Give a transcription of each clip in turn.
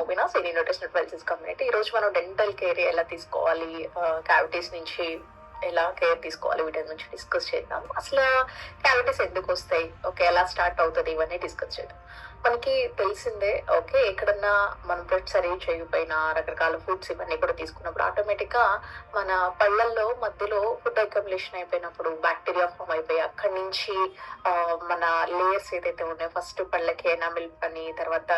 Rubina, senior nutritional wellness community. ఈ రోజు మనం డెంటల్ కేర్ ఎలా తీసుకోవాలి, క్యావిటీస్ నుంచి ఎలా కేర్ తీసుకోవాలి వీటి నుంచి డిస్కస్ చేద్దాం. అసలు క్యావిటీస్ ఎందుకు వస్తాయి, ఓకే, ఎలా స్టార్ట్ అవుతుంది, ఇవన్నీ డిస్కస్ చేద్దాం. మనకి తెలిసిందే, ఓకే, ఎక్కడన్నా మనం బ్రెడ్ సరిగ్గా చేయకపోయినా రకరకాల ఫుడ్స్ ఇవన్నీ కూడా తీసుకున్నప్పుడు ఆటోమేటిక్ గా మన పళ్ళల్లో మధ్యలో ఫుడ్ అక్యుములేషన్ అయిపోయినప్పుడు బ్యాక్టీరియా ఫామ్ అయిపోయి అక్కడి నుంచి మన లేయర్స్ ఏదైతే ఉన్నాయో, ఫస్ట్ పళ్ళకి ఎనామిల్ అని, తర్వాత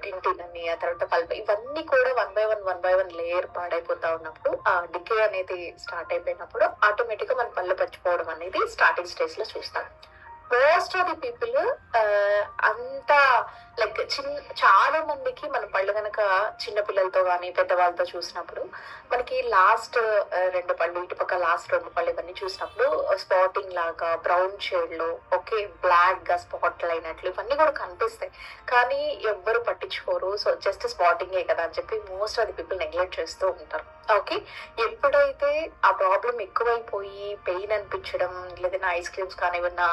డెంటిన్ అని, ఆ తర్వాత పల్ప్, ఇవన్నీ కూడా వన్ బై వన్ లేయర్ పాడైపోతా ఉన్నప్పుడు ఆ డికే అనేది స్టార్ట్ అయిపోయినప్పుడు ఆటోమేటిక్ గా మన పళ్ళు పచ్చిపోవడం అనేది స్టార్టింగ్ స్టేజ్ లో చూస్తాం. మోస్ట్ ఆఫ్ ది పీపుల్ అంత లైక్ చాలా మందికి మన పళ్ళు కనుక చిన్న పిల్లలతో కానీ పెద్దవాళ్ళతో చూసినప్పుడు మనకి లాస్ట్ 2 పళ్ళు, ఇటుపక్క లాస్ట్ 2 పళ్ళు ఇవన్నీ చూసినప్పుడు స్పాటింగ్ లాగా బ్రౌన్ షేడ్ లో, ఓకే, బ్లాక్ గా స్పాట్లు అయినట్లు ఇవన్నీ కూడా కనిపిస్తాయి. కానీ ఎవ్వరు పట్టించుకోరు. సో జస్ట్ స్పాటింగే కదా అని చెప్పి most of the people neglect చేస్తూ ఉంటారు. ఓకే, ఎప్పుడైతే ఆ ప్రాబ్లం ఎక్కువైపోయి పెయిన్ అనిపించడం, లేదన్నా ఐస్ క్రీమ్స్ కానీ ఏమన్నా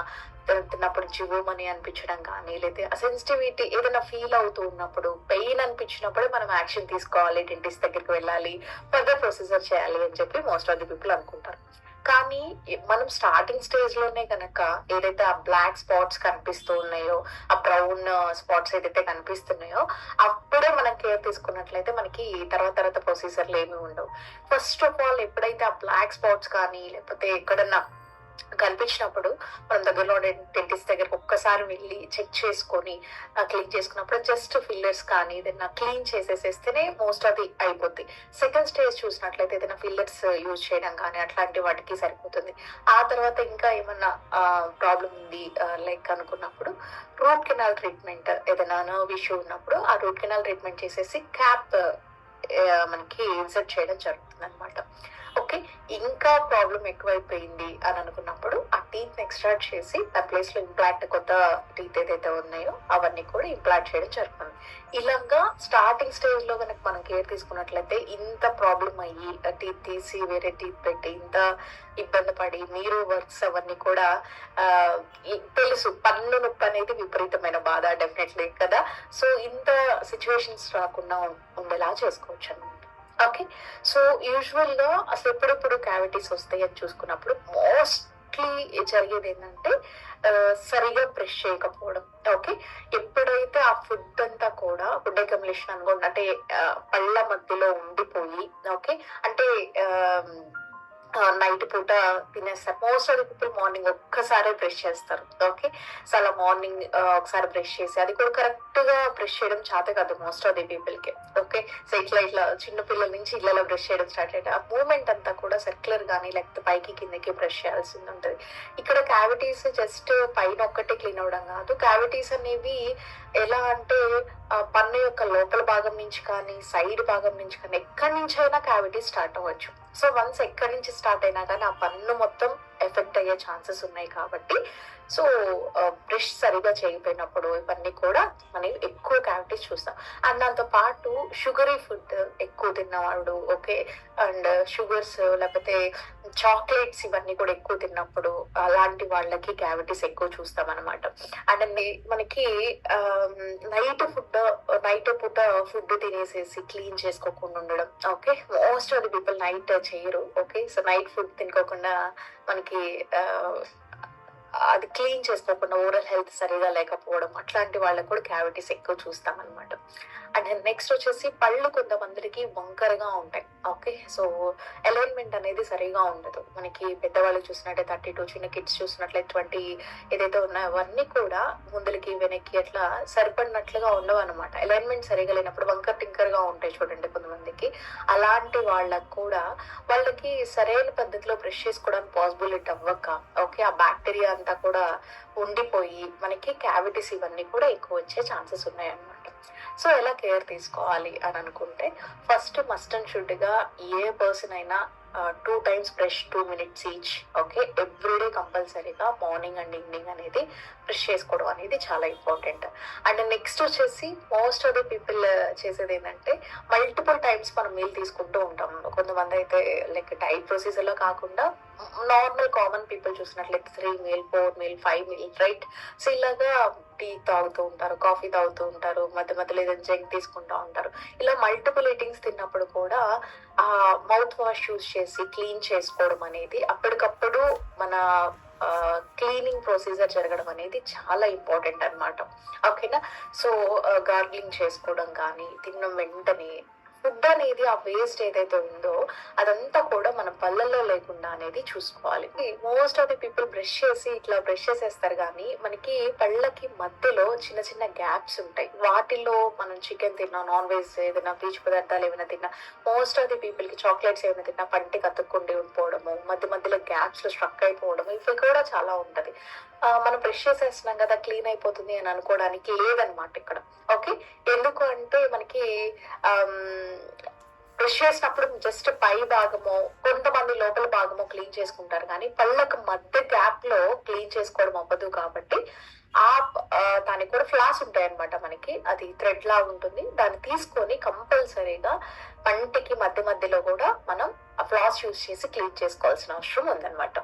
తిన్నప్పుడు జివ్వమని అనిపించడం కానీ, లేదా సెన్సిటివిటీ ఏదైనా ఫీల్ అవుతూ ఉన్నప్పుడు, పెయిన్ అనిపించినప్పుడే మనం యాక్షన్ తీసుకోవాలి, డెంటిస్ట్ దగ్గరికి వెళ్ళాలి, ఫర్దర్ ప్రొసీజర్ చేయాలి అని చెప్పి మోస్ట్ ఆఫ్ ది పీపుల్ అనుకుంటారు. కానీ మనం స్టార్టింగ్ స్టేజ్ లోనే కనుక ఏదైతే ఆ బ్లాక్ స్పాట్స్ కనిపిస్తూ ఉన్నాయో, ఆ బ్రౌన్ స్పాట్స్ ఏదైతే కనిపిస్తున్నాయో అప్పుడే మనం కేర్ తీసుకున్నట్లయితే మనకి తర్వాత ప్రొసీజర్లు ఏమి ఉండవు. ఫస్ట్ ఆఫ్ ఆల్ ఎప్పుడైతే ఆ బ్లాక్ స్పాట్స్ కానీ లేకపోతే ఎక్కడన్నా కనిపించినప్పుడు మనం దగ్గరలో డెంటిస్ట్ దగ్గరకు ఒక్కసారి వెళ్ళి చెక్ చేసుకొని క్లీన్ చేసుకున్నప్పుడు జస్ట్ ఫిల్లర్స్ కానీ ఏదైనా క్లీన్ చేసేసేస్తేనే మోస్ట్ ఆఫ్ ది అయిపోద్ది. సెకండ్ స్టేజ్ చూసినట్లయితే ఏదైనా ఫిల్లర్స్ యూజ్ చేయడం కానీ అట్లాంటి వాటికి సరిపోతుంది. ఆ తర్వాత ఇంకా ఏమన్నా ప్రాబ్లం ఉంది లైక్ అనుకున్నప్పుడు రూట్ కెనాల్ ట్రీట్మెంట్, ఏదైనా నర్వ్ ఇష్యూ ఉన్నప్పుడు ఆ రూట్ కెనాల్ ట్రీట్మెంట్ చేసేసి క్యాప్ మనకి ఇన్సర్ట్ చేయడం జరుగుతుంది అనమాట. ఓకే, ఇంకా ప్రాబ్లం ఎక్కువైపోయింది అని అనుకున్నప్పుడు ఆ టీత్ ఎక్స్ట్రాక్ట్ చేసి ఆ ప్లేస్ లో ఇంప్లాంట్, కొత్త టీత్ ఏదైతే ఉన్నాయో అవన్నీ కూడా ఇంప్లాంట్ చేయడం జరుగుతుంది. ఇలాగా స్టార్టింగ్ స్టేజ్ లో కనుక మనం కేర్ తీసుకున్నట్లయితే ఇంత ప్రాబ్లం అయ్యి టీత్ తీసి వేరే టీత్ పెట్టి ఇంత ఇబ్బంది పడి మీరు వర్క్స్ అవన్నీ కూడా తెలుసు, పన్ను నొప్పి అనేది విపరీతమైన బాధ డెఫినెట్లీ కదా. సో ఇంత సిచ్యువేషన్స్ రాకుండా ఉండేలా చేసుకోవచ్చు అన్నమాట. ఓకే, సో యూజువల్ గా అసలు ఎప్పుడెప్పుడు క్యావిటీస్ వస్తాయి అని చూసుకున్నప్పుడు మోస్ట్లీ జరిగేది ఏంటంటే సరిగా బ్రష్ చేయకపోవడం. ఓకే, ఎప్పుడైతే ఆ ఫుడ్ అంతా కూడా ఫుడ్ అక్యుములేషన్ అనుకోండి, అంటే పళ్ళ మధ్యలో ఉండిపోయి, ఓకే, అంటే నైట్ పూట తినేస్తారు. Most of the people morning ఒక్కసారి బ్రష్ చేస్తారు. ఓకే, సో అలా మార్నింగ్ ఒకసారి బ్రష్ చేసి, అది కూడా కరెక్ట్ గా బ్రష్ చేయడం చేత కాదు మోస్ట్ ఆఫ్ ది పీపుల్ కి. ఓకే, సో ఇట్లా చిన్న పిల్లల నుంచి ఇళ్ళలో బ్రష్ చేయడం స్టార్ట్ అయితే ఆ మూమెంట్ అంతా కూడా సర్క్యులర్ గానీ లేకపోతే పైకి కిందకి బ్రష్ చేయాల్సి ఉంటుంది. ఇక్కడ క్యావిటీస్ జస్ట్ పైన ఒక్కటే క్లీన్ అవడం కాదు, క్యావిటీస్ అనేవి ఎలా అంటే పన్ను యొక్క లోపల భాగం నుంచి కానీ సైడ్ భాగం నుంచి కానీ ఎక్కడి నుంచి అయినా క్యావిటీస్ స్టార్ట్ అవ్వచ్చు. సో వన్స్ ఎక్కడి నుంచి స్టార్ట్ అయినా కానీ ఆ పన్ను మొత్తం ఎఫెక్ట్ అయ్యే ఛాన్సెస్ ఉన్నాయి. కాబట్టి సో బ్రష్ సరిగా చేయకపోయినప్పుడు ఇవన్నీ కూడా మనం ఎక్కువ క్యావిటీస్ చూస్తాం. అండ్ దాంతో పాటు షుగరీ ఫుడ్ ఎక్కువ తిన్నవాడు, ఓకే, అండ్ షుగర్స్ లేకపోతే చాక్లెట్స్ ఇవన్నీ కూడా ఎక్కువ తిన్నప్పుడు అలాంటి వాళ్ళకి క్యావిటీస్ ఎక్కువ చూస్తాం అనమాట. అండ్ మనకి నైట్ పూట ఫుడ్ తినేసేసి క్లీన్ చేసుకోకుండా ఉండడం. Okay, most of the people night చేయరు. ఓకే, సో నైట్ ఫుడ్ తినుకోకుండా మనకి అది క్లీన్ చేసుకోకుండా ఓరల్ హెల్త్ సరిగా లేకపోవడం, అట్లాంటి వాళ్ళకు కూడా క్యావిటీస్ ఎక్కువ చూస్తాం అనమాట. అండ్ నెక్స్ట్ వచ్చేసి పళ్ళు కొంతమందికి వంకరగా ఉంటాయి. ఓకే, సో అలైన్మెంట్ అనేది సరిగా ఉండదు. మనకి పెద్దవాళ్ళకి చూసినట్టే 32, చిన్న కిడ్స్ చూసినట్లయితే 20 ఏదైతే ఉన్నాయో అవన్నీ కూడా ముందులకి వెనక్కి అట్లా సరిపడినట్లుగా ఉండవు అనమాట. అలైన్మెంట్ సరిగా లేనప్పుడు వంకర్ టింకర్ గా ఉంటాయి చూడండి కొంతమందికి. అలాంటి వాళ్ళకు కూడా వాళ్ళకి సరైన పద్ధతిలో బ్రష్ చేసుకోవడానికి పాసిబిలిటీ అవ్వక, ఓకే, ఆ బ్యాక్టీరియా అంతా కూడా ఉండిపోయి మనకి క్యావిటీస్ ఇవన్నీ కూడా ఎక్కువ వచ్చే ఛాన్సెస్ ఉన్నాయి అన్నమాట. సో ఎలా కేర్ తీసుకోవాలి అని అనుకుంటే ఫస్ట్ మస్ట్ అండ్ షుడ్ గా ఏ పర్సన్ అయినా 2 times brush 2 minutes each. Okay, everyday కంపల్సరీగా మార్నింగ్ అండ్ ఈవినింగ్ అనేది బ్రష్ చేసుకోవడం అనేది చాలా ఇంపార్టెంట్. అండ్ నెక్స్ట్ వచ్చేసి మోస్ట్ ఆఫ్ ది పీపుల్ చేసేది ఏంటంటే మల్టిపుల్ టైమ్స్ మనం మీల్ తీసుకుంటూ ఉంటాం. కొంతమంది అయితే లైక్ డైట్ ప్రొసీజర్ లో కాకుండా నార్మల్ కామన్ పీపుల్ చూసినట్లయితే 3 meal 4 meal 5 meal, right. So ఇలాగా టీ తాగుతూ ఉంటారు, కాఫీ తాగుతూ ఉంటారు, మధ్య మధ్యలో ఏదైనా జంక్ తీసుకుంటా ఉంటారు. ఇలా మల్టిపుల్ ఈటింగ్స్ తిన్నప్పుడు కూడా ఆ మౌత్ వాష్ యూజ్ చేసి క్లీన్ చేసుకోవడం అనేది అప్పటికప్పుడు మన క్లీనింగ్ ప్రొసీజర్ జరగడం అనేది చాలా ఇంపార్టెంట్ అన్నమాట. ఓకేనా? సో గార్గ్లింగ్ చేసుకోవడం కానీ, తిన్న వెంటనే ఫుడ్ అనేది ఆ వేస్ట్ ఏదైతే ఉందో అదంతా కూడా మన పళ్ళల్లో లేకుండా అనేది చూసుకోవాలి. మోస్ట్ ఆఫ్ ది పీపుల్ ఇట్లా బ్రష్ చేసేస్తారు కానీ మనకి పళ్ళకి మధ్యలో చిన్న చిన్న గ్యాప్స్ ఉంటాయి. వాటిలో మనం చికెన్ తిన్నా, నాన్ వెజ్ ఏదైనా పీచు పదార్థాలు ఏమైనా తిన్నా, మోస్ట్ ఆఫ్ ది పీపుల్ కి చాక్లెట్స్ ఏమైనా తిన్నా పంటికి అతుక్కుండి ఉండిపోవడము, మధ్య మధ్యలో గ్యాప్స్ లో స్ట్రక్ అయిపోవడం ఇవి కూడా చాలా ఉంటది. మనం బ్రష్ చేసేస్తున్నాం కదా క్లీన్ అయిపోతుంది అని అనుకోవడానికి లేదనమాట ఇక్కడ. ఓకే, ఎందుకు అంటే మనకి బ్రష్ చేసినప్పుడు జస్ట్ పై భాగమో, కొంతమంది లోపల భాగమో క్లీన్ చేసుకుంటారు కానీ పళ్ళకు మధ్య గ్యాప్ లో క్లీన్ చేసుకోవడం అవ్వదు. కాబట్టి ఆ దానికి కూడా ఫ్లాస్ ఉంటాయి అనమాట. మనకి అది థ్రెడ్ లా ఉంటుంది, దాన్ని తీసుకొని కంపల్సరీగా పంటికి మధ్య మధ్యలో కూడా మనం ఆ ఫ్లాస్ యూజ్ చేసి క్లీన్ చేసుకోవాల్సిన అవసరం ఉందన్నమాట.